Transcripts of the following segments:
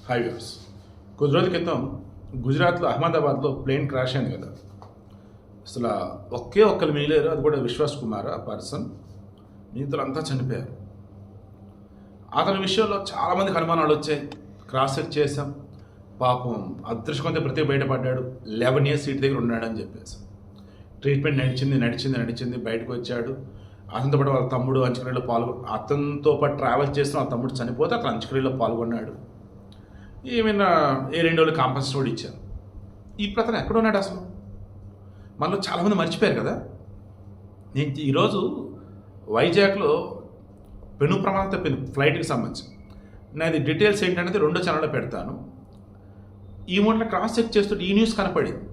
Hi viewers. కొద్ది రోజుల క్రితం గుజరాత్లో అహ్మదాబాద్లో ప్లేన్ క్రాష్ అయింది కదా. అసలు ఒక్కరు మిగిలేరు, అది కూడా విశ్వాస్ కుమార్ ఆ పర్సన్. మిగతాలంతా చనిపోయారు. అతని విషయంలో చాలామందికి అనుమానాలు వచ్చాయి. క్రాస్ చెక్ చేశాం, పాపం అదృష్టంతో ప్రతి బయటపడ్డాడు. 11 years సీట్ దగ్గర ఉన్నాడని చెప్పేసి ట్రీట్మెంట్ నడిచింది బయటకు వచ్చాడు. అతనితో పాటు వాళ్ళ తమ్ముడు అంత్యక్రియలో అతనితో పాటు ట్రావెల్ చేసిన వాళ్ళ తమ్ముడు చనిపోతే అతను అంత్యక్రియలో పాల్గొన్నాడు. ఏమైనా 2 రోజులు కాంపన్సేషన్ కూడా ఇచ్చారు. ఇప్పుడు అతను ఎక్కడ ఉన్నాడు అసలు? మనలో చాలామంది మర్చిపోయారు కదా. నేను ఈరోజు వైజాగ్లో పెను ప్రమాదం తప్పింది ఫ్లైట్కి సంబంధించి. నాది డీటెయిల్స్ ఏంటనేది 2వ ఛానల్లో పెడతాను. ఈ మూటన క్రాస్ చెక్ చేస్తుంటే ఈ న్యూస్ కనపడింది.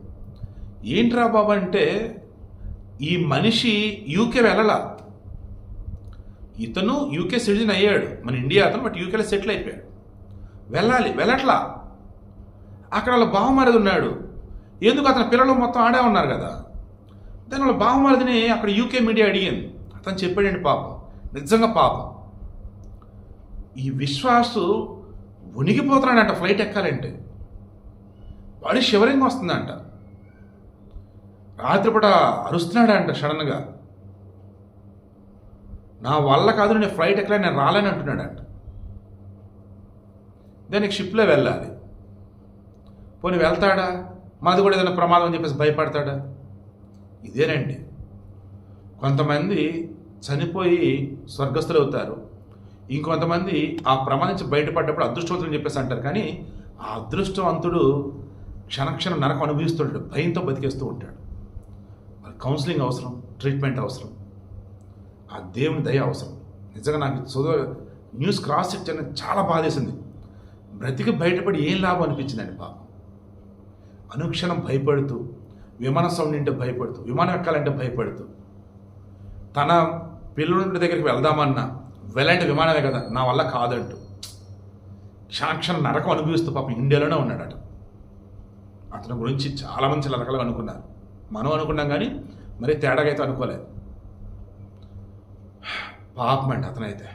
ఏంట్రా బాబా అంటే, ఈ మనిషి యూకే వెళ్ళలా. ఇతను యూకే సిటిజన్ అయ్యాడు, మన ఇండియా అతను, బట్ యూకేలో సెటిల్ అయిపోయాడు. వెళ్ళట్లా. అక్కడ వాళ్ళ బావమరిది ఉన్నాడు. ఎందుకు? అతని పిల్లలు మొత్తం ఆడే ఉన్నారు కదా. దాని వాళ్ళ బావమరిదిని అక్కడ యూకే మీడియా అడిగింది. అతను చెప్పాడండి, పాపం, నిజంగా పాపం. ఈ విశ్వాసు వణిగిపోతున్నాడంట ఫ్లైట్ ఎక్కాలంటే. వాడి షివరింగ్ వస్తుందంట. రాత్రిపూట అరుస్తున్నాడంట సడన్గా. నా వల్ల కాదు, నేను ఫ్లైట్ ఎక్కలే, నేను రాలేని అంటున్నాడంట. దానికి షిప్లో వెళ్ళాలి. పోనీ వెళ్తాడా? మాది కూడా ఏదైనా ప్రమాదం అని చెప్పేసి భయపడతాడా? ఇదేనండి, కొంతమంది చనిపోయి స్వర్గస్థులు అవుతారు, ఇంకొంతమంది ఆ ప్రమాదం నుంచి బయటపడ్డప్పుడు అదృష్టవంతులు అని చెప్పేసి అంటారు. కానీ ఆ అదృష్టవంతుడు క్షణక్షణం నరకం అనుభవిస్తుంటాడు, భయంతో బతికేస్తూ ఉంటాడు. మరి కౌన్సిలింగ్ అవసరం, ట్రీట్మెంట్ అవసరం, ఆ దేవుని దయ అవసరం. నిజంగా నాకు న్యూస్ క్రాస్ చెక్ చేయడం చాలా బాధేసింది. బ్రతికి బయటపడి ఏం లాభం అనిపించిందండి పాపం. అనుక్షణం భయపడుతూ, విమాన సౌండ్ అంటే భయపడుతూ, విమానం ఎక్కాలంటే భయపడుతూ, తన పిల్లల దగ్గరికి వెళ్దామన్నా వెళ్ళంటే విమానమే కదా, నా వల్ల కాదంటూ క్షణక్షణం నరకం అనుభవిస్తూ పాపం ఇండియాలోనే ఉన్నాడట. అతని గురించి చాలామంది చాలా రకాలుగా అనుకున్నారు. మనం అనుకున్నాం కానీ మరీ తేడాగా అయితే అనుకోలేదు. పాపం అండి అతనైతే.